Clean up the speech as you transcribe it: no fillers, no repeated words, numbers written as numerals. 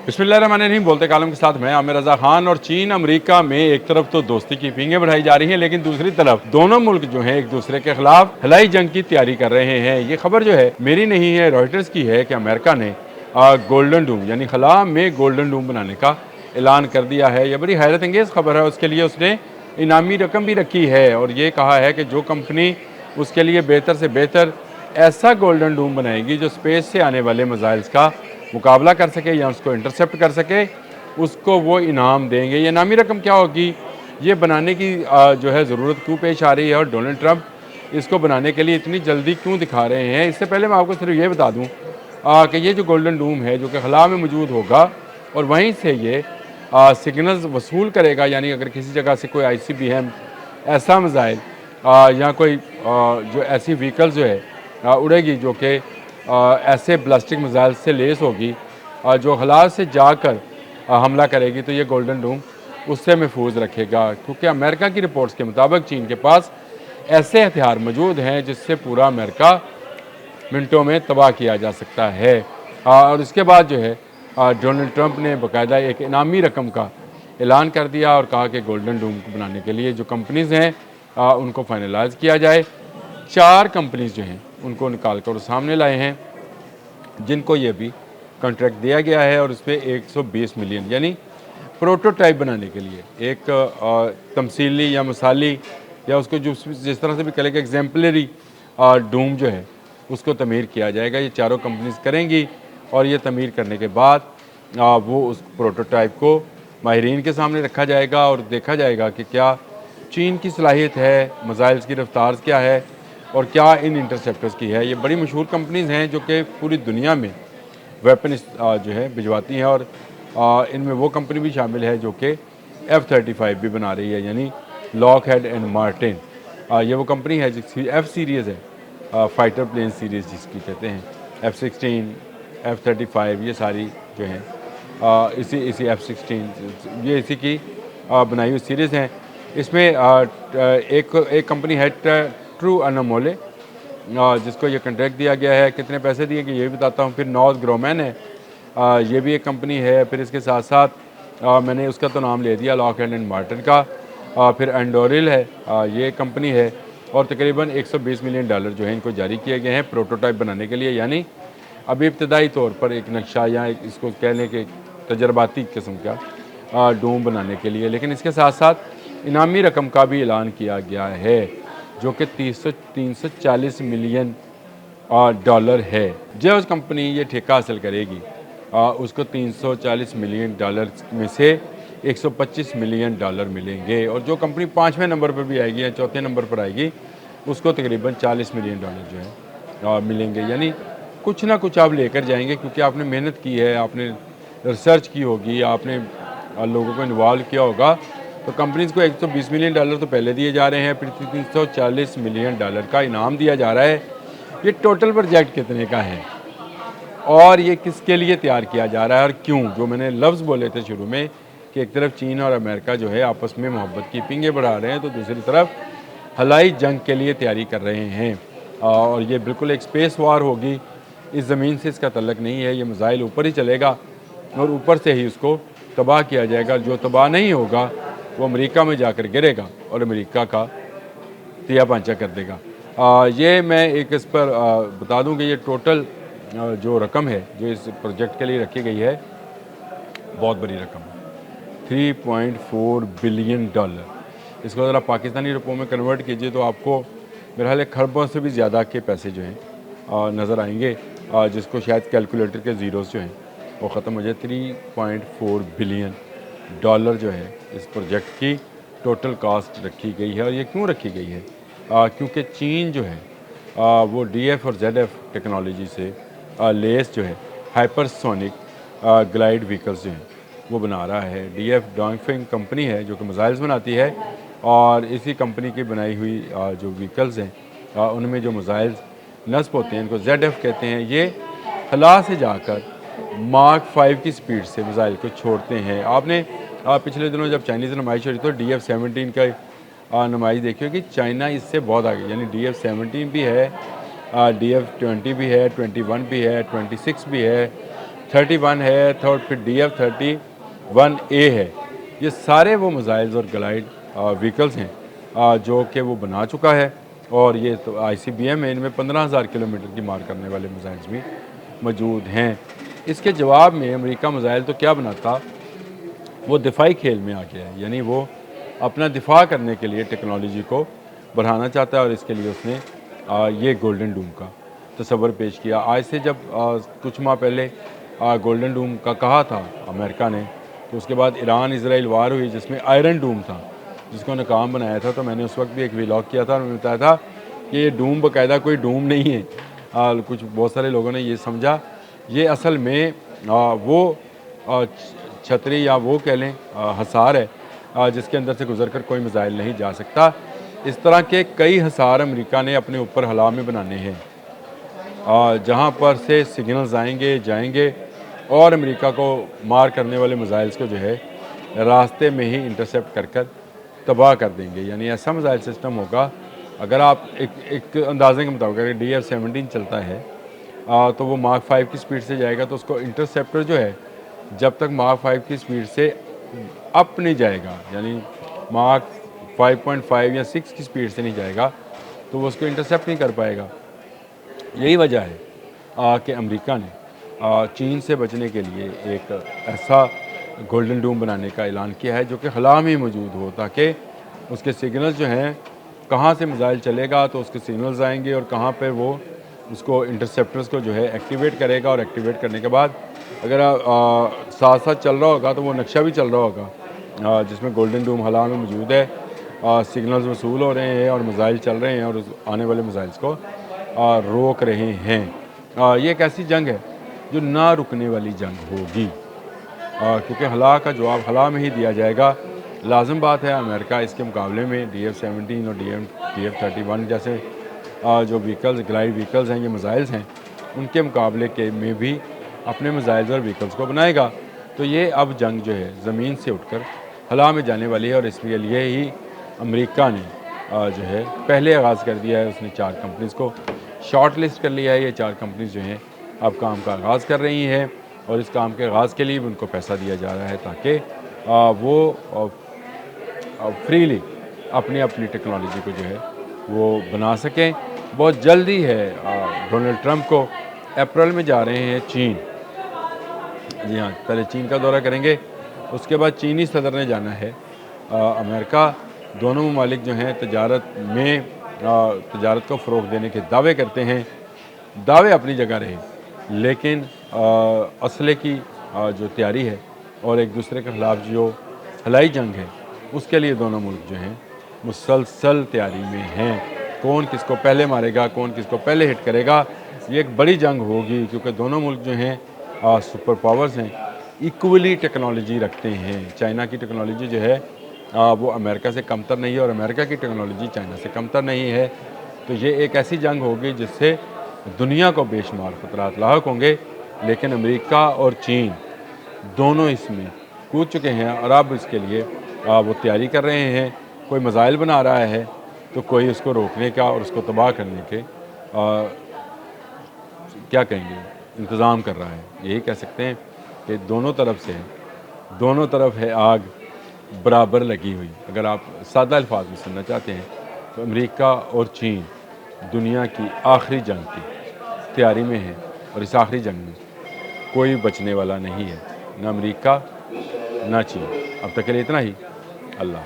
बिस्मिल्लाहिर्रहमानिर्रहीम। बोलते कालम के साथ मैं आमिर रज़ा खान। और चीन अमेरिका में एक तरफ तो दोस्ती की पींगें बढ़ाई जा रही हैं, लेकिन दूसरी तरफ दोनों मुल्क जो हैं एक दूसरे के खिलाफ हवाई जंग की तैयारी कर रहे हैं। ये खबर जो है मेरी नहीं है, रॉयटर्स की है कि अमेरिका ने गोल्डन डूम यानी खला में गोल्डन डूम बनाने का ऐलान कर दिया है। यह बड़ी हैरत अंगेज़ खबर है। उसके लिए उसने इनामी रकम भी रखी है और ये कहा है कि जो कंपनी उसके लिए बेहतर से बेहतर ऐसा गोल्डन डूम बनाएगी जो स्पेस से आने वाले मिसाइल्स का मुकाबला कर सके या उसको इंटरसेप्ट कर सके, उसको वो इनाम देंगे। ये इनामी रकम क्या होगी, ये बनाने की जो है ज़रूरत क्यों पेश आ रही है और डोनाल्ड ट्रंप इसको बनाने के लिए इतनी जल्दी क्यों दिखा रहे हैं। इससे पहले मैं आपको सिर्फ ये बता दूं कि ये जो गोल्डन डूम है जो कि खला में मौजूद होगा और वहीं से ये सिग्नल्स वसूल करेगा। यानी अगर किसी जगह से कोई ICBM ऐसा मिसाइल या कोई जो ऐसी व्हीकल जो है उड़ेगी जो कि ऐसे ब्लास्टिक मिसाइल से लेस होगी जो खला से जाकर हमला करेगी, तो ये गोल्डन डूम उससे महफूज रखेगा। क्योंकि अमेरिका की रिपोर्ट्स के मुताबिक चीन के पास ऐसे हथियार मौजूद हैं जिससे पूरा अमेरिका मिनटों में तबाह किया जा सकता है। और इसके बाद जो है डोनाल्ड ट्रंप ने बाकायदा एक इनामी रकम का ऐलान कर दिया और कहा कि गोल्डन डूम को बनाने के लिए जो कंपनीज़ हैं उनको फाइनलाइज किया जाए। 4 कंपनीज जो हैं उनको निकाल कर सामने लाए हैं जिनको ये भी कॉन्ट्रैक्ट दिया गया है और उसमें 120 मिलियन यानी प्रोटोटाइप बनाने के लिए एक तमसीली या मिसाली या उसको जो जिस तरह से भी करेगा एग्जाम्पलरी डूम जो है उसको तमीर किया जाएगा। ये चारों कंपनीज करेंगी और ये तमीर करने के बाद वो उस प्रोटोटाइप को माहिरीन के सामने रखा जाएगा और देखा जाएगा कि क्या चीन की सलाहियत है, मिसाइल्स की रफ्तार क्या है और क्या इन इंटरसेप्टर्स की है। ये बड़ी मशहूर कंपनीज़ हैं जो कि पूरी दुनिया में वेपन जो है भिजवाती हैं और इनमें वो कंपनी भी शामिल है जो कि F-35 भी बना रही है, यानी लॉकहेड एंड मार्टिन। ये वो कंपनी है जिसकी F सीरीज़ है, फाइटर प्लेन सीरीज़ जिसकी कहते हैं, F-16, F-35 ये सारी जो हैं इसी F-16 ये इसी की बनाई हुई सीरीज़ हैं। इसमें एक कंपनी है ट्रू अनमोले जिसको ये कॉन्ट्रैक्ट दिया गया है। कितने पैसे दिए गए ये भी बताता हूँ। फिर नॉर्थ ग्रोमैन है, ये भी एक कंपनी है। फिर इसके साथ साथ मैंने उसका तो नाम ले दिया लॉकहेड एंड मार्टिन का। फिर एंडोरिल है, ये कंपनी है और तकरीबन 120 मिलियन डॉलर जो है इनको जारी किए गए हैं प्रोटोटाइप बनाने के लिए, यानी अभी इब्तदाई तौर पर एक नक्शा या इसको कहने के तजर्बाती किस्म का डूम बनाने के लिए। लेकिन इसके साथ साथ इनामी रकम का भी ऐलान किया गया है जो कि 340 मिलियन डॉलर है। जो कंपनी ये ठेका हासिल करेगी उसको 340 मिलियन डॉलर में से 125 मिलियन डॉलर मिलेंगे और जो कंपनी 5वें नंबर पर भी आएगी या चौथे नंबर पर आएगी उसको तकरीबन 40 मिलियन डॉलर जो है मिलेंगे। यानी कुछ ना कुछ आप लेकर जाएंगे क्योंकि आपने मेहनत की है, आपने रिसर्च की होगी, आपने लोगों को इन्वॉल्व किया होगा। तो कंपनीज़ को 120 मिलियन डॉलर तो पहले दिए जा रहे हैं, फिर 340 मिलियन डॉलर का इनाम दिया जा रहा है। ये टोटल प्रोजेक्ट कितने का है और ये किसके लिए तैयार किया जा रहा है और क्यों? जो मैंने लफ्ज़ बोले थे शुरू में कि एक तरफ चीन और अमेरिका जो है आपस में मोहब्बत की पींगें बढ़ा रहे हैं, तो दूसरी तरफ हवाई जंग के लिए तैयारी कर रहे हैं और ये बिल्कुल एक स्पेस वार होगी। इस ज़मीन से इसका तल्लक नहीं है, ये मिसाइल ऊपर ही चलेगा और ऊपर से ही उसको तबाह किया जाएगा। जो तबाह नहीं होगा वो अमेरिका में जाकर गिरेगा और अमेरिका का तिया पांचा कर देगा। ये मैं एक इस पर बता दूं कि ये टोटल जो रकम है जो इस प्रोजेक्ट के लिए रखी गई है बहुत बड़ी रकम है, 3.4 बिलियन डॉलर। इसको ज़रा पाकिस्तानी रुपयों में कन्वर्ट कीजिए तो आपको मेरे ख्याल खरबों से भी ज़्यादा के पैसे जो हैं नज़र आएंगे, जिसको शायद कैलकुलेटर के ज़ीरोज़ जो हैं वो ख़त्म हो जाए। 3.4 बिलियन डॉलर जो है इस प्रोजेक्ट की टोटल कास्ट रखी गई है। और ये क्यों रखी गई है? क्योंकि चीन जो है वो DF और ZF टेक्नोलॉजी से लेस जो है हाइपरसोनिक ग्लाइड व्हीकल्स जो हैं वो बना रहा है। DF डोंगफिंग कंपनी है जो कि मिसाइल्स बनाती है और इसी कंपनी की बनाई हुई जो व्हीकल्स हैं उनमें जो मिसाइल्स नस्ब होते हैं इनको ZF कहते हैं। ये खला से जाकर मार्क 5 की स्पीड से मिसाइल को छोड़ते हैं। आपने पिछले दिनों जब चाइनीज़ नुमाइश हो रही तो DF-17 का नुमाइश देखी होगी। चाइना इससे बहुत आगे, यानी DF-17 भी है, DF-20 भी है, 21 भी है, 26 भी है, 31 है, थर्ड फिर DF-31A है। ये सारे वो मिसाइल्स और ग्लाइड व्हीकल्स हैं जो कि वो बना चुका है, और ये तो ICBM है, इनमें 15,000 किलोमीटर की मार करने वाले मिसाइल्स भी मौजूद हैं। इसके जवाब में अमेरिका मिसाइल तो क्या बनाता, वो दिफाई खेल में आ गया है, यानी वो अपना दिफा करने के लिए टेक्नोलॉजी को बढ़ाना चाहता है, और इसके लिए उसने ये गोल्डन डूम का तस्वर पेश किया। आज से जब कुछ माह पहले गोल्डन डूम का कहा था अमेरिका ने, तो उसके बाद ईरान इजराइल वार हुई जिसमें आयरन डूम था, जिसको नाकाम बनाया था। तो मैंने उस वक्त भी एक व्लॉग किया था और मैंने बताया था कि ये डूम बाकायदा कोई डूम नहीं है। कुछ बहुत सारे लोगों ने ये समझा, ये असल में वो छतरी या वो कह लें हसार है जिसके अंदर से गुजर कर कोई मिसाइल नहीं जा सकता। इस तरह के कई हसार अमेरिका ने अपने ऊपर हला में बनाने हैं, जहाँ पर से सिग्नल्स आएंगे जाएंगे और अमेरिका को मार करने वाले मिसाइल्स को जो है रास्ते में ही इंटरसेप्ट कर कर तबाह कर देंगे। यानी ऐसा मिसाइल सिस्टम होगा, अगर आप एक अंदाजे के मुताबिक अगर DF-17 चलता है तो वो मार्क 5 की स्पीड से जाएगा, तो उसको इंटरसेप्टर जो है जब तक मार्क 5 की स्पीड से अप नहीं जाएगा, यानी मार्क 5.5 या 6 की स्पीड से नहीं जाएगा, तो वो उसको इंटरसेप्ट नहीं कर पाएगा। यही वजह है कि अमेरिका ने चीन से बचने के लिए एक ऐसा गोल्डन डूम बनाने का ऐलान किया है जो कि खला में मौजूद हो, ताकि उसके सिग्नल्स जो हैं कहाँ से मिसाइल चलेगा तो उसके सिग्नल्स आएंगे, और कहाँ पे वो उसको इंटरसेप्टर्स को जो है एक्टिवेट करेगा, और एक्टिवेट करने के बाद अगर साथ साथ चल रहा होगा तो वो नक्शा भी चल रहा होगा जिसमें गोल्डन डूम हला में मौजूद है, सिग्नल्स वसूल हो रहे हैं और मिसाइल चल रहे हैं और आने वाले मिसाइल्स को रोक रहे हैं। ये एक ऐसी जंग है जो ना रुकने वाली जंग होगी, क्योंकि हला का जवाब हला में ही दिया जाएगा। लाजम बात है अमेरिका इसके मुकाबले में DF-17 और DF-31 जैसे जो व्हीकल्स ग्लाइड व्हीकल्स हैं, ये मिसाइल्स हैं, उनके मुकाबले के में भी अपने मिसाइल्स और व्हीकल्स को बनाएगा। तो ये अब जंग जो है ज़मीन से उठकर हला में जाने वाली है, और इसके लिए ही अमेरिका ने जो है पहले आगाज़ कर दिया है। उसने 4 कंपनीज़ को शॉर्ट लिस्ट कर लिया है। ये 4 कंपनीज़ जो हैं अब काम का आगाज़ कर रही हैं, और इस काम के आगाज़ के लिए भी उनको पैसा दिया जा रहा है ताकि वो फ्रीली अपनी अपनी टेक्नोलॉजी को जो है वो बना सकें। बहुत जल्दी है डोनाल्ड ट्रंप को अप्रैल में जा रहे हैं चीन। जी हाँ, पहले चीन का दौरा करेंगे, उसके बाद चीनी सदर ने जाना है अमेरिका। दोनों ममालिक जो हैं तजारत में तजारत को फ़रोग़ देने के दावे करते हैं। दावे अपनी जगह रहे, लेकिन असले की जो तैयारी है और एक दूसरे के ख़िलाफ़ जो हलाई जंग है, उसके लिए दोनों मुल्क जो हैं मुसलसल तैयारी में हैं। कौन किसको पहले मारेगा, कौन किसको पहले हिट करेगा, ये एक बड़ी जंग होगी, क्योंकि दोनों मुल्क जो हैं सुपर पावर्स हैं, इक्वली टेक्नोलॉजी रखते हैं। चाइना की टेक्नोलॉजी जो है वो अमेरिका से कमतर नहीं है, और अमेरिका की टेक्नोलॉजी चाइना से कमतर नहीं है। तो ये एक ऐसी जंग होगी जिससे दुनिया को बेशुमार ख़तरात लाहक होंगे, लेकिन अमेरिका और चीन दोनों इसमें कूद चुके हैं, और अब इसके लिए वो तैयारी कर रहे हैं। कोई मिसाइल बना रहा है तो कोई उसको रोकने का और उसको तबाह करने के क्या कहेंगे इंतज़ाम कर रहा है। यही कह सकते हैं कि दोनों तरफ से दोनों तरफ है आग बराबर लगी हुई। अगर आप सादा अल्फाज में सुनना चाहते हैं तो अमेरिका और चीन दुनिया की आखिरी जंग की तैयारी में है, और इस आखिरी जंग में कोई बचने वाला नहीं है, ना अमेरिका ना चीन। अब तक के लिए इतना ही। अल्लाह।